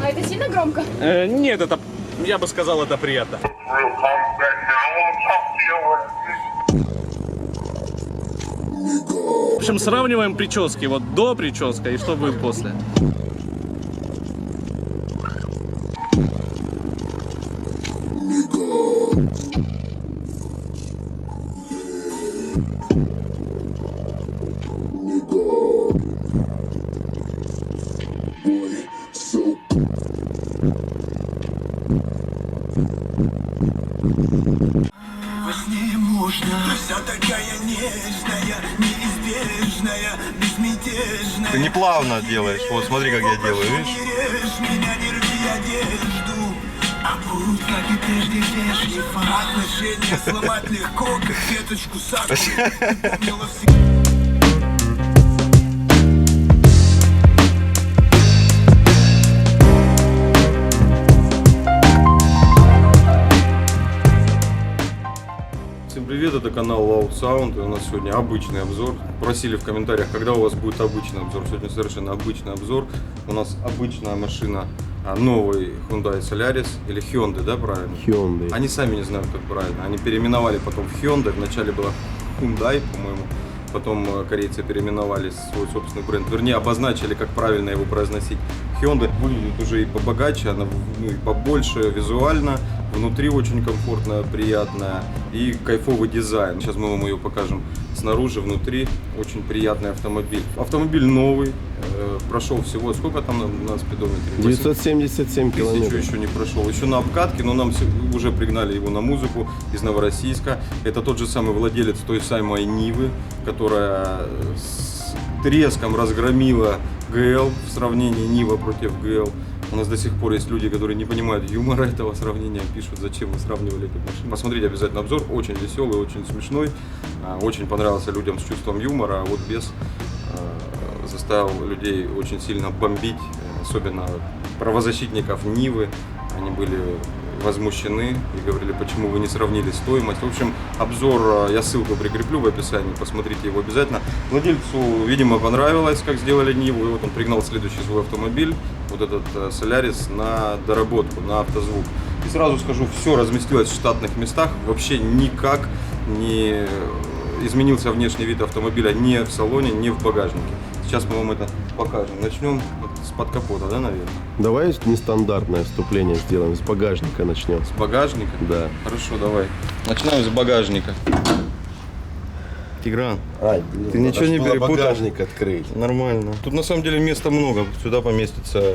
А это сильно громко? Нет, это, я бы сказал, это приятно. В общем, сравниваем прически. Вот до прическа и что будет после. Вся такая нежная, неизбежная, безмятежная. Ты не плавно делаешь. Вот смотри, как я делаю, видишь? Меня не рви одежду. А будь, как и прежде, вежлив. Отношения сломать легко, как веточку сахара. Помнила всегда. Всем привет, это канал Loud Sound, и у нас сегодня обычный обзор. Просили в комментариях, когда у вас будет обычный обзор. Сегодня совершенно обычный обзор. У нас обычная машина, новый Hyundai Solaris, или Hyundai, да, правильно? Hyundai. Они сами не знают, как правильно. Они переименовали потом в Hyundai, вначале было Hyundai, по-моему. Потом корейцы переименовали свой собственный бренд, вернее обозначили, как правильно его произносить. Hyundai выглядит уже и побогаче, она и побольше визуально, внутри очень комфортная, приятная и кайфовый дизайн. Сейчас мы вам ее покажем снаружи, внутри. Очень приятный автомобиль. Автомобиль новый, прошел всего, сколько там на спидометре? 977 километров. Еще не прошел, еще на обкатке, но нам уже пригнали его на музыку из Новороссийска. Это тот же самый владелец той самой Нивы, которая с треском разгромила ГЛ в сравнении Нива против ГЛ. У нас до сих пор есть люди, которые не понимают юмора этого сравнения, пишут, зачем вы сравнивали эту машину. Посмотрите обязательно обзор, очень веселый, очень смешной, очень понравился людям с чувством юмора, а вот без заставил людей очень сильно бомбить, особенно правозащитников Нивы. Они были возмущены и говорили, почему вы не сравнили стоимость. В общем, обзор, я ссылку прикреплю в описании, посмотрите его обязательно. Владельцу, видимо, понравилось, как сделали Ниву, и вот он пригнал следующий свой автомобиль, вот этот Solaris, на доработку, на автозвук. И сразу скажу, все разместилось в штатных местах, вообще никак не изменился внешний вид автомобиля ни в салоне, ни в багажнике. Сейчас мы вам это покажем. Начнем с-под капота, да, наверное? Давай нестандартное вступление сделаем, с багажника начнем. С багажника? Да. Хорошо, давай. Начинаем с багажника. Тигран, ты ничего не перепутал? Багажник открыть. Нормально. Тут на самом деле места много, сюда поместится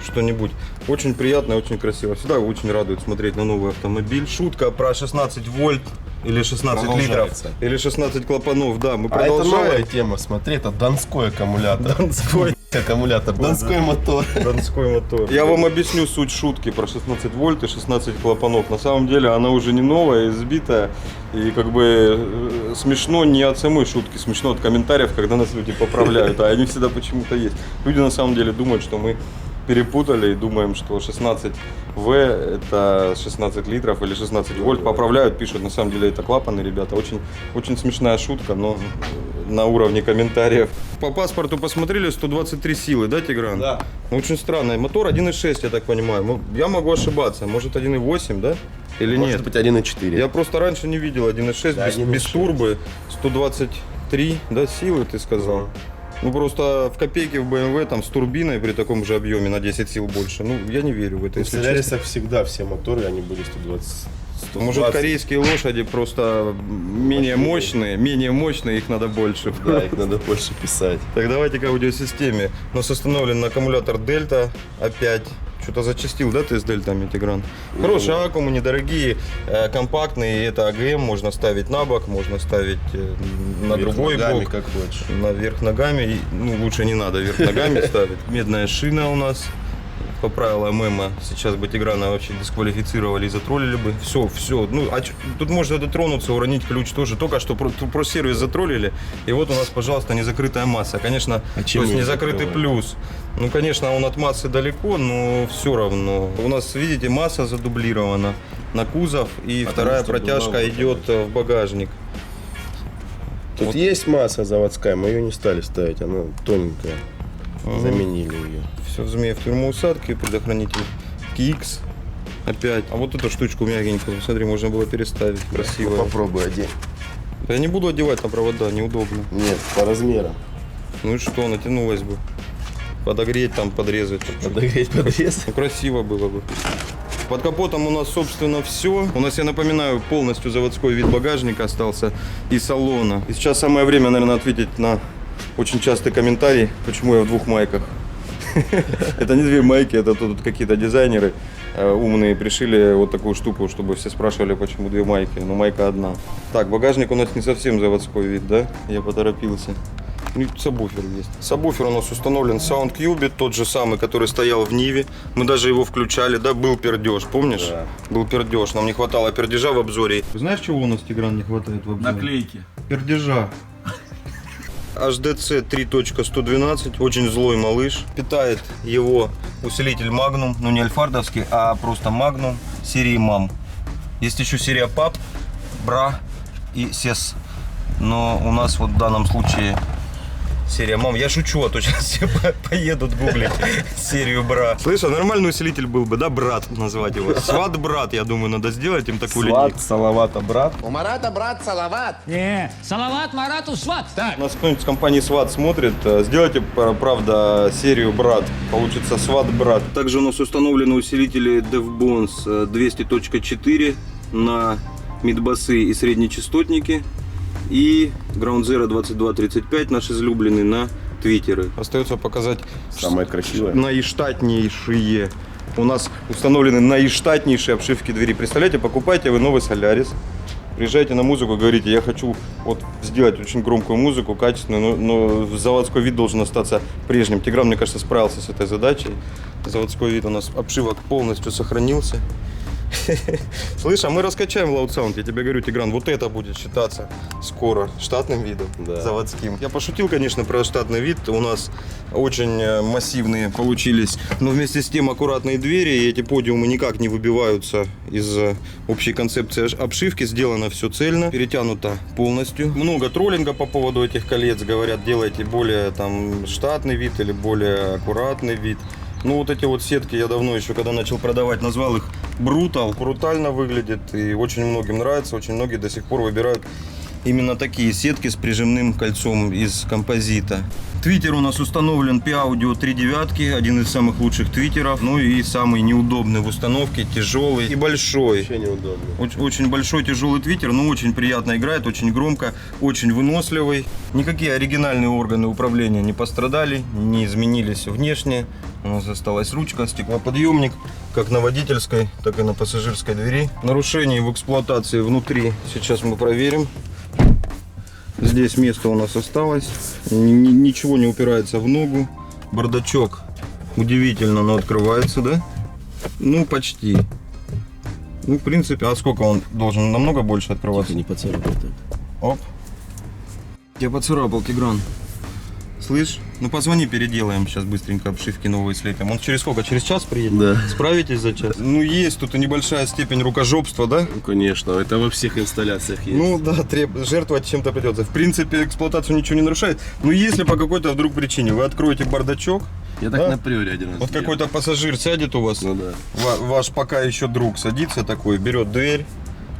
что-нибудь. Очень приятно, очень красиво. Всегда очень радует смотреть на новый автомобиль. Шутка про 16 вольт или 16 литров, или 16 клапанов, да, мы продолжаем. Это новая тема, смотри, это донской аккумулятор. Донской аккумулятор, донской мотор. Донской мотор. Я вам объясню суть шутки про 16 вольт и 16 клапанов. На самом деле она уже не новая, избитая. И как бы смешно не от самой шутки, смешно от комментариев, когда нас люди поправляют. А они всегда почему-то есть. Люди на самом деле думают, что мы перепутали и думаем, что 16В это 16 литров или 16 вольт. Поправляют, пишут, на самом деле это клапаны, ребята. Очень, очень смешная шутка, но на уровне комментариев. По паспорту посмотрели, 123 силы, да, Тигран? Да. Очень странный. Мотор 1.6, я так понимаю. Я могу ошибаться, может 1.8, да? Или может нет? Быть 1.4. Я просто раньше не видел 1.6, да, без турбы. 123, да, силы, ты сказал? Ну просто в копейке в BMW там с турбиной при таком же объеме на 10 сил больше. Ну я не верю в это, если честно. В Солярисах всегда все моторы, они были 120. Может корейские лошади просто менее мощные, их надо больше. Да, их надо больше писать. Так давайте к аудиосистеме. У нас установлен аккумулятор Delta опять. Что-то зачастил, да, ты с дельтами, Тигран? Хорошие аккумы, недорогие, компактные. Это АГМ, можно ставить на бок, можно ставить на вверх другой ногами, бок. Как хочешь. Наверх ногами. Ну, лучше не надо вверх ногами ставить. Медная шина у нас. По правилам МЭМа сейчас бы Тиграна вообще дисквалифицировали и затроллили бы. Все. Ну, тут можно дотронуться, уронить ключ тоже. Только что про сервис затроллили. И вот у нас, пожалуйста, незакрытая масса. Конечно, то есть незакрытый плюс. Ну, конечно, он от массы далеко, но все равно. У нас, видите, масса задублирована на кузов. И вторая протяжка идет в багажник. Тут вот есть масса заводская, мы ее не стали ставить, она тоненькая. Заменили ее. змея в тюрьму усадки, предохранитель KX. Опять. А вот эту штучку мягенькую, смотри, можно было переставить. Красиво. Попробуй одень. Да я не буду одевать на провода, неудобно. Нет, по размерам. Ну и что, натянулось бы. Подогреть там, подрезать. Подогреть подрез. Ну, красиво было бы. Под капотом у нас, собственно, все. У нас, я напоминаю, полностью заводской вид багажника остался и салона. И сейчас самое время, наверное, ответить на очень частый комментарий, почему я в двух майках. Это не две майки, это тут какие-то дизайнеры умные пришили вот такую штуку, чтобы все спрашивали, почему две майки. Но майка одна. Так, багажник у нас не совсем заводской вид, да? Я поторопился. Ну, сабвуфер есть. Сабвуфер у нас установлен SoundCube, тот же самый, который стоял в Ниве. Мы даже его включали, да, был пердеж, помнишь? Да. Был пердеж, нам не хватало пердежа в обзоре. Знаешь, чего у нас, Тигран, не хватает в обзоре? Наклейки. Пердежа. HDC 3.112, очень злой малыш. Питает его усилитель Magnum, ну не альфардовский, а просто Magnum серии MAM. Есть еще серия PAP, BRA и SES. Но у нас вот в данном случае серия MAM. Я шучу, а то сейчас все поедут гуглить серию BRA. Слышь, а нормальный усилитель был бы, да, брат назвать его? Сват-брат, я думаю, надо сделать им такую линейку. Салавата, брат. У Марата брат Салават. Не, Салават Марату Сват. Так. Нас кто-нибудь с компании SWAT смотрит, сделайте, правда, серию брат, получится SWAT брат. Также у нас установлены усилители DevBones 200.4 на мидбасы и среднечастотники. И Ground Zero 2235, наш излюбленный, на твиттеры. Остается показать Самое красивое. наиштатнейшие. У нас установлены наиштатнейшие обшивки двери. Представляете, покупайте вы новый Solaris, приезжайте на музыку, говорите, я хочу вот сделать очень громкую музыку, качественную, но заводской вид должен остаться прежним. Тигран, мне кажется, справился с этой задачей. Заводской вид у нас обшивок полностью сохранился. Слышь, а мы раскачаем Loud Sound, я тебе говорю, Тигран, вот это будет считаться скоро штатным видом, Да. заводским. Я пошутил, конечно, про штатный вид, у нас очень массивные получились, но вместе с тем аккуратные двери, и эти подиумы никак не выбиваются из общей концепции обшивки, сделано все цельно, перетянуто полностью. Много троллинга по поводу этих колец, говорят, делайте более там штатный вид или более аккуратный вид. Ну вот эти вот сетки я давно еще, когда начал продавать, назвал их Brutal. Брутально выглядит и очень многим нравится, очень многие до сих пор выбирают именно такие сетки с прижимным кольцом из композита. Твиттер у нас установлен P-Audio 3.9, один из самых лучших твиттеров, ну и самый неудобный в установке, тяжелый и большой. Вообще неудобно. Очень большой тяжелый твиттер, но очень приятно играет, очень громко, очень выносливый. Никакие оригинальные органы управления не пострадали, не изменились внешне. У нас осталась ручка, стеклоподъемник, как на водительской, так и на пассажирской двери. Нарушений в эксплуатации внутри сейчас мы проверим. Здесь место у нас осталось, ничего не упирается в ногу. Бардачок удивительно, но открывается, да? Ну, почти. Ну, в принципе, а сколько он должен? Намного больше открываться? Не поцарапай так. Оп. Я поцарапал, Тигран. Слышь? Ну позвони, переделаем сейчас быстренько обшивки новые слепим. Он через сколько? Через час приедет? Да. Справитесь за час? Ну есть тут и небольшая степень рукожопства, да? Ну, конечно, это во всех инсталляциях есть. Ну да, жертвовать чем-то придется. В принципе, эксплуатацию ничего не нарушает. Но если по какой-то вдруг причине вы откроете бардачок, Я так да? на приоре один раз вот делал. какой-то пассажир сядет у вас, Ну да. ваш пока еще друг садится такой, берет дверь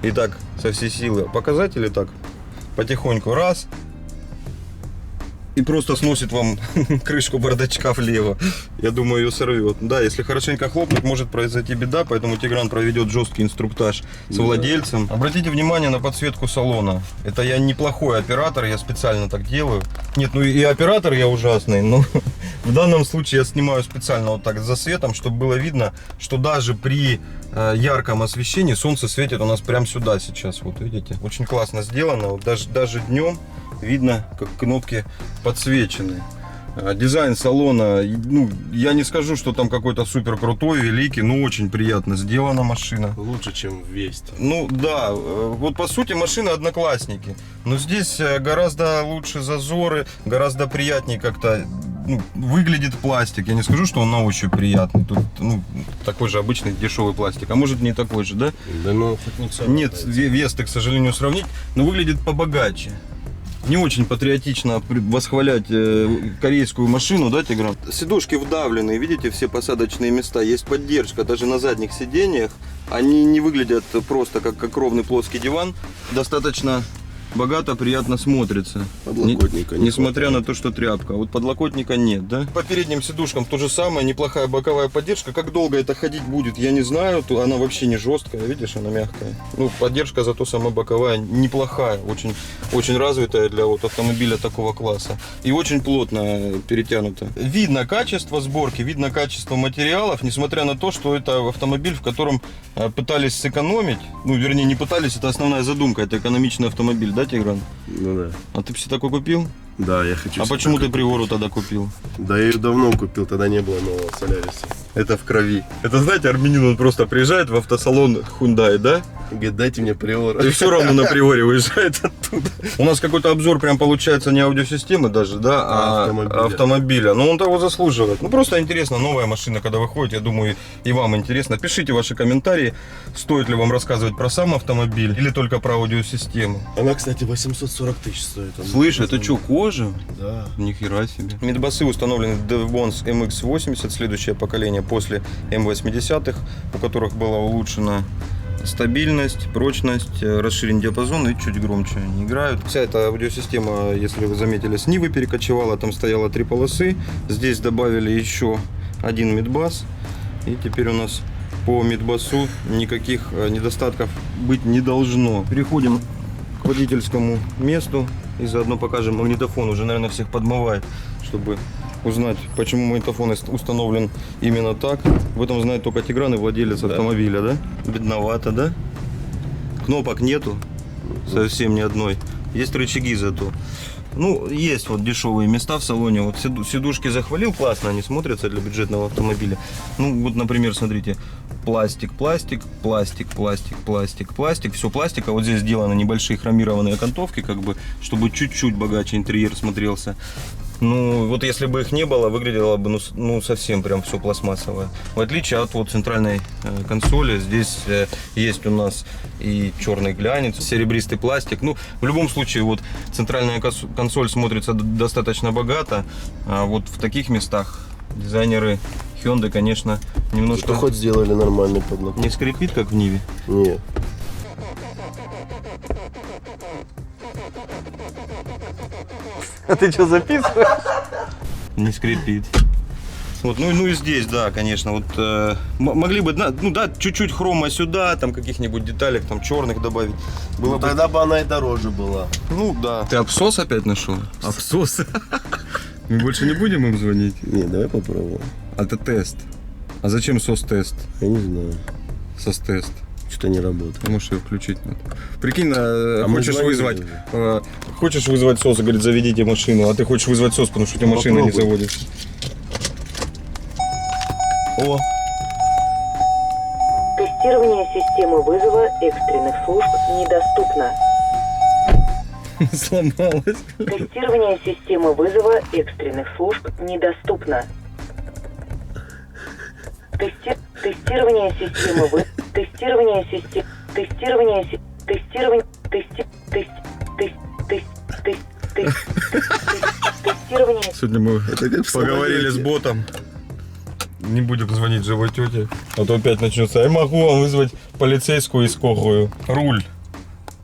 и так со всей силы показатели так потихоньку раз и просто сносит вам крышку бардачка влево. Я думаю, ее сорвет. Да, если хорошенько хлопнуть, может произойти беда, поэтому Тигран проведет жесткий инструктаж с владельцем. Обратите внимание на подсветку салона. Это я неплохой оператор, я специально так делаю. Нет, ну и оператор я ужасный, но в данном случае я снимаю специально вот так с засветом, чтобы было видно, что даже при ярком освещении солнце светит у нас прямо сюда сейчас. Вот видите, очень классно сделано. Вот даже днем видно, как кнопки подсвечены. Дизайн салона, ну, я не скажу, что там какой-то супер крутой, великий, но очень приятно сделана машина. Лучше, чем в Весте. Ну да, вот по сути машина одноклассники, но здесь гораздо лучше зазоры, гораздо приятнее как-то, ну, выглядит пластик. Я не скажу, что он на ощупь приятный, тут, ну, такой же обычный дешевый пластик, а может не такой же, да? Да ну, хоть не царапай. Нет, Весты, к сожалению, сравнить, но выглядит побогаче. не очень патриотично восхвалять корейскую машину, да, Тигран? Сидушки вдавленные, видите, все посадочные места, есть поддержка даже на задних сиденьях. Они не выглядят просто как ровный плоский диван, достаточно богато, приятно смотрится. Подлокотника не Несмотря хватает. на то, что тряпка. Вот подлокотника нет, да? По передним сидушкам то же самое, неплохая боковая поддержка. Как долго это ходить будет, я не знаю. Она вообще не жесткая, видишь, она мягкая. Ну, поддержка зато сама боковая неплохая, очень, очень развитая для вот автомобиля такого класса. И очень плотно перетянута. Видно качество сборки, видно качество материалов, несмотря на то, что это автомобиль, в котором пытались сэкономить. Ну, вернее, не пытались, это основная задумка, это экономичный автомобиль, да, Тигран? Ну да. А ты все такой купил? Да, я хочу. А себе почему такой. ты Приору тогда купил? Да я ее давно купил, тогда не было нового Соляриса. Это в крови. Это, знаете, армянин, он просто приезжает в автосалон Hyundai, да? Говорит, дайте мне Приора. И все равно на Приоре уезжает оттуда. У нас какой-то обзор прям получается не аудиосистемы даже, да, а автомобиля. Но он того заслуживает. Ну просто интересно, новая машина, когда выходит, я думаю, и вам интересно. Пишите ваши комментарии, стоит ли вам рассказывать про сам автомобиль или только про аудиосистему. Она, кстати, 840 тысяч стоит. Слышь, это что, кожа? Да. Нихера себе. Мидбасы установлены DevBonds MX-80, следующее поколение после М80-х, у которых была улучшена стабильность, прочность, расширен диапазон и чуть громче они играют. Вся эта аудиосистема, если вы заметили, с Нивы перекочевала, там стояло 3 полосы. Здесь добавили еще один мидбас. И теперь у нас по мидбасу никаких недостатков быть не должно. Переходим к водительскому месту и заодно покажем магнитофон. Уже, наверное, всех подмывает, чтобы узнать, почему магнитофон установлен именно так. В этом знает только Тигран и владелец автомобиля, да? Бедновато, да? Кнопок нету, совсем ни одной. Есть рычаги зато. Ну, есть вот дешевые места в салоне. Вот сидушки захвалил, классно они смотрятся для бюджетного автомобиля. Ну, вот, например, смотрите, пластик, пластик, пластик, пластик, пластик, пластик. Все пластик, а вот здесь сделаны небольшие хромированные окантовки, как бы, чтобы чуть-чуть богаче интерьер смотрелся. Ну, вот если бы их не было, выглядело бы, ну совсем прям все пластмассовое. В отличие от вот центральной консоли, здесь есть у нас и черный глянец, серебристый пластик. Ну, в любом случае, вот центральная консоль смотрится достаточно богато, а вот в таких местах дизайнеры Hyundai, конечно, немножко... Что хоть сделали нормальный подлокотник. Не скрипит, как в Ниве? Нет. А ты что, записываешь? Не скрипит. Вот, ну и здесь, да, конечно, вот могли бы, ну да, чуть-чуть хрома сюда, там каких-нибудь деталек, там черных добавить. Было бы... Тогда бы она и дороже была. Ну да. Ты абсос опять нашел? Абсос? Мы больше не будем им звонить? Не, давай попробуем. А это тест. А зачем сос-тест? Я не знаю. Сос-тест. Что-то не работает. Может, ее включить надо. Прикинь, мы хочешь звонили вызвать, хочешь вызвать СОС, говорит, заведите машину, а ты хочешь вызвать СОС, потому что у тебя машина не попробуй. заводится. О, Тестирование системы вызова экстренных служб недоступно. сломалась. Тестирование системы вызова экстренных служб недоступно. Тестирование системы Тестирование системы... Тестирование... Сегодня мы поговорили с ботом. Не будем звонить живой тете, а то опять начнется. Я могу вам вызвать полицейскую и скорую. Руль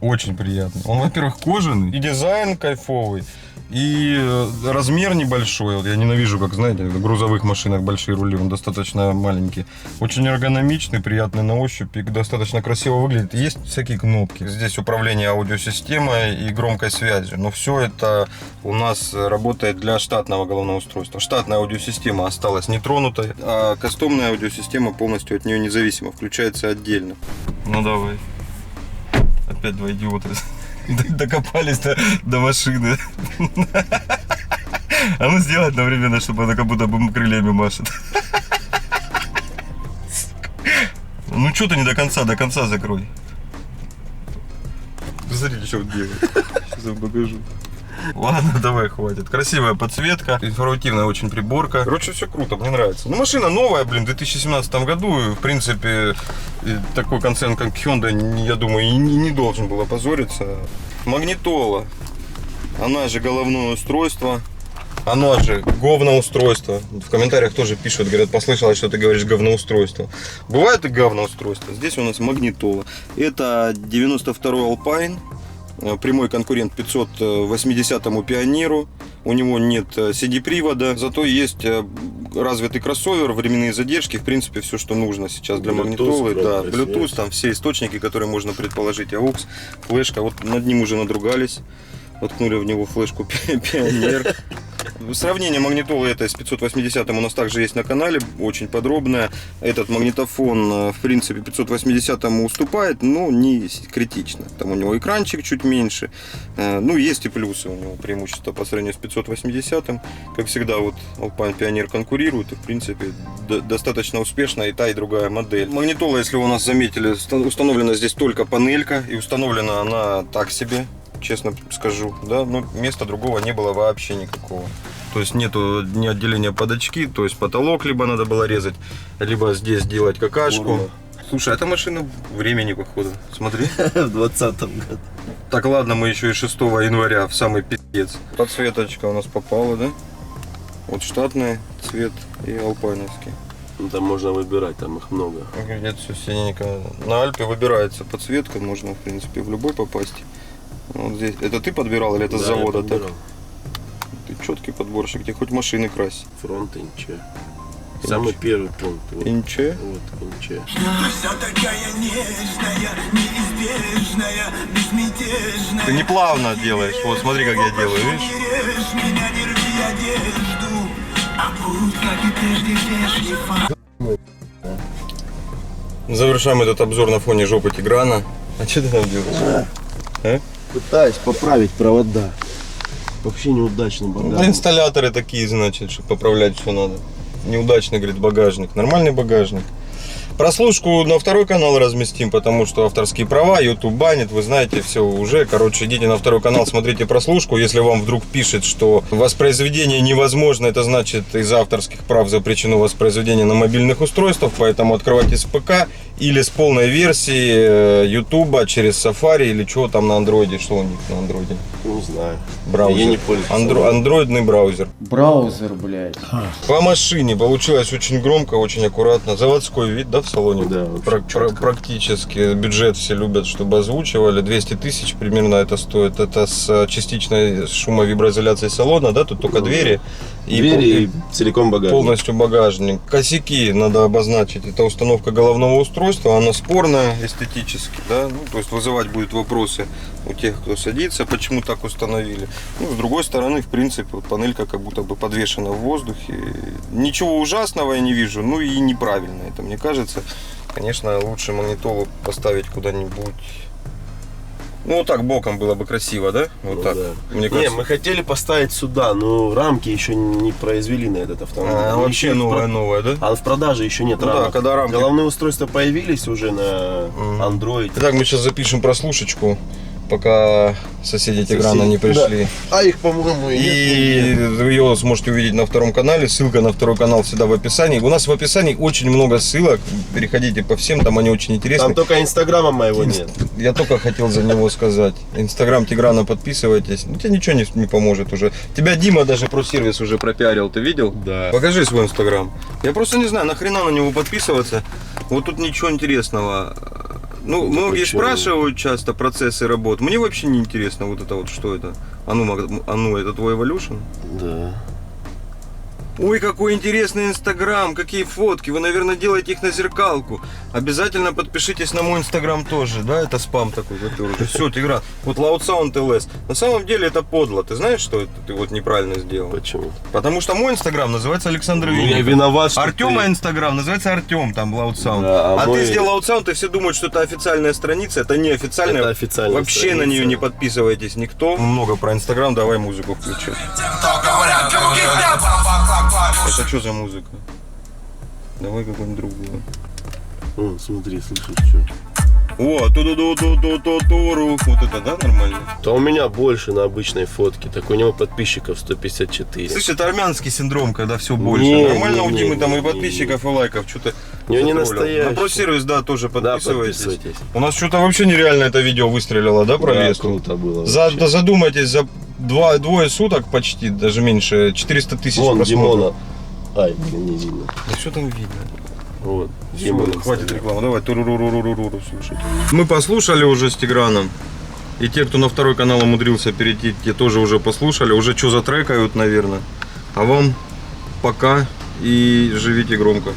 очень приятный. Он, во-первых, кожаный, и дизайн кайфовый, и размер небольшой. Вот я ненавижу, как, знаете, в грузовых машинах большие рули, он достаточно маленький. Очень эргономичный, приятный на ощупь и достаточно красиво выглядит. Есть всякие кнопки. Здесь управление аудиосистемой и громкой связью. Но все это у нас работает для штатного головного устройства. Штатная аудиосистема осталась нетронутой, а кастомная аудиосистема полностью от нее независима, включается отдельно. Ну давай. Опять два идиота докопались до машины. А ну сделай одновременно, чтобы она как будто бы крыльями машет. Ну что ты не до конца закрой. Посмотрите, что он делает. Сейчас я вам покажу. Ладно, давай, хватит. Красивая подсветка, информативная очень приборка. Короче, все круто, мне нравится. Ну, машина новая, блин, в 2017 году. И, в принципе, такой концерн, как Hyundai, я думаю, и не должен был опозориться. Магнитола. она же головное устройство, оно же говноустройство. В комментариях тоже пишут, говорят, послышалось, что ты говоришь говноустройство. Бывает и говноустройство. Здесь у нас магнитола. Это 92-й Alpine, прямой конкурент 580-му Пионеру. У него нет CD-привода, зато есть развитый кроссовер, временные задержки, в принципе, все, что нужно сейчас для магнитолы. Да, Bluetooth, там все источники, которые можно предположить, AUX, флешка. Вот над ним уже надругались, воткнули в него флешку Пионер. Сравнение магнитолы этой с 580 у нас также есть на канале, очень подробное. Этот магнитофон, в принципе, 580 уступает, но не критично. Там у него экранчик чуть меньше. Ну, есть и плюсы у него, преимущества по сравнению с 580. Как всегда, вот Alpine Pioneer конкурирует, и, в принципе, достаточно успешно и та, и другая модель. Магнитола, если вы у нас заметили, установлена здесь только панелька, и установлена она так себе. Честно скажу, да, но места другого не было вообще никакого. То есть нету ни отделения под очки, то есть потолок либо надо было резать, либо здесь делать какашку. Слушай, эта машина времени, походу. Смотри. В 20-м году. Так, ладно, мы еще и 6 января в самый пиздец. Подсветочка у нас попала, да? Вот штатный цвет и алпайновский. Ну, там можно выбирать, там их много. Где-то все синенько. На Альпе выбирается подсветка, можно, в принципе, в любой попасть. Вот здесь. Это ты подбирал или это с завода? Так? Ты четкий подборщик, тебе хоть машины крась. Фронт Инче. Самый первый пункт. Вот. Инче? Вот, Инче. Вся такая нежная, неизбежная, безмятежная. Ты не плавно делаешь. Вот смотри, как я делаю, видишь? Не режь меня, не рви одежду, а будь, как и прежде, вежлив. Завершаем этот обзор на фоне жопы Тиграна. А что ты там делаешь? А? Пытаюсь поправить провода. Вообще неудачно багажник. Инсталляторы такие, значит, чтобы поправлять все надо. Неудачный, говорит, багажник. Нормальный багажник. Прослушку на второй канал разместим, потому что авторские права, YouTube банит, вы знаете, все уже. Короче, идите на второй канал, смотрите прослушку. Если вам вдруг пишет, что воспроизведение невозможно, это значит, из-за авторских прав запрещено воспроизведение на мобильных устройствах, поэтому открывайте с ПК или с полной версии YouTube через Safari или что там на андроиде, что у них на андроиде? Не знаю. Браузер. Я не пользуюсь. Андроидный браузер. Браузер, блядь. По машине получилось очень громко, очень аккуратно. Заводской вид, да, в салоне? Да, практически. Бюджет все любят, чтобы озвучивали. 200 тысяч примерно это стоит. Это с частичной шумовиброизоляцией салона, да? Тут только двери. И целиком багажник. Полностью багажник. Косяки надо обозначить. Это установка головного устройства. Она спорная эстетически, да? Ну, то есть вызывать будет вопросы у тех, кто садится, почему так установили. Ну, с другой стороны, в принципе, вот панелька как будто бы подвешена в воздухе. Ничего ужасного я не вижу, ну и неправильно это, мне кажется. Конечно, лучше магнитолу поставить куда-нибудь. Ну, вот так боком было бы красиво, да? Вот Ну, так. да. Мне кажется. Не, мы хотели поставить сюда, но рамки еще не произвели на этот автомобиль. Вообще Еще новая, да? А в продаже еще нет Ну да, рамок. когда рамки- Головные устройства появились уже на Android. Итак, мы сейчас запишем прослушечку, пока соседи Тиграна не пришли. Да. А их, по-моему, и И нет. ее сможете увидеть на втором канале. Ссылка на второй канал всегда в описании. У нас в описании очень много ссылок. Переходите по всем, там они очень интересны. Там только инстаграма моего нет. Я только хотел за него сказать. Инстаграм Тиграна, подписывайтесь. Ну, тебе ничего не поможет уже. Тебя Дима даже про сервис уже пропиарил, ты видел? Да. Покажи свой инстаграм. Я просто не знаю, нахрена на него подписываться. Вот тут ничего интересного. Ну, многие почему? спрашивают часто процессы работ. Мне вообще не интересно вот это вот, что это. А ну, это твой Evolution? Да. Ой, какой интересный инстаграм, какие фотки. Вы, наверное, делаете их на зеркалку. Обязательно подпишитесь на мой инстаграм тоже, да? Это спам такой, который. Все, Тигран. Вот Loud Sound LS. На самом деле это подло. Ты знаешь, что это ты вот неправильно сделал? Почему? Потому что мой инстаграм называется Александр Ну, я Винников. виноват, что Артема ты- инстаграм называется Артем, там Loud Sound. Да, а мой- ты сделал Loud Sound, и все думают, что это официальная страница. Это не официальная. Это официальная Вообще страница. на нее не подписывайтесь никто. Много про инстаграм, давай музыку включать. Это что за музыка? Давай какую-нибудь другую. О, смотри, слышишь, что? О, ту-ду-ду-ду-ду-ду-ду-ру. Вот это, да, нормально? То у меня больше на обычной фотке. Так у него подписчиков 154. Слышь, это армянский синдром, когда все больше. Не, Нормально у не, Димы не, там не, и подписчиков, и лайков. Что-то Не, не затроллил. настоящий. На про-сервис, да, тоже подписывайтесь. подписывайтесь. У нас что-то вообще нереально это видео выстрелило, да, про Да, леску? круто было вообще. Задумайтесь, двое суток почти, даже меньше, 400 тысяч Вон просмотров. Димона. Ай, блин, не видно. Да что там видно? Вот. Всё, Димона хватит стоит. рекламы, давай туруруруруруру слушать. Мы послушали уже с Тиграном. И те, кто на второй канал умудрился перейти, те тоже уже послушали. Уже что затрекают, наверное. А вам пока и живите громко.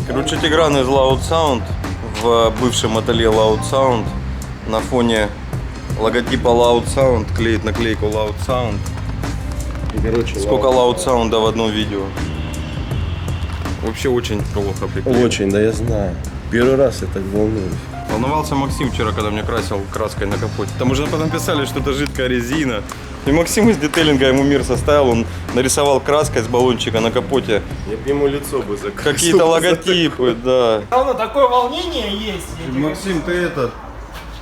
Короче, Тигран из Loud Sound в бывшем ателье Loud Sound на фоне логотипа Loud Sound клеит наклейку Loud Sound. И, короче, Сколько Loud Sound в одном видео. Вообще очень плохо приклеил. Очень, да я знаю. Первый раз я так волнуюсь. Волновался Максим вчера, когда мне красил краской на капоте. Там уже потом писали, что это жидкая резина. И Максим из детейлинга ему мир составил, он нарисовал краской с баллончика на капоте Я бы ему лицо бы закрасил. какие-то логотипы, да. Равно такое волнение есть. Максим, ты этот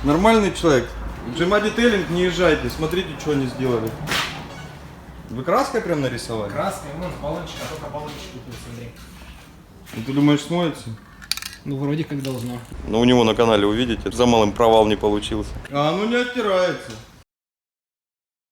нормальный человек. В Джима детейлинг не езжайте, смотрите, что они сделали. Вы краской прям нарисовали? Красный, может, баллончик, а только баллончик купил, смотри. Ну, ты думаешь, смоется? Ну, вроде как должно. Ну, у него на канале увидите, за малым провал не получился. А, ну не оттирается.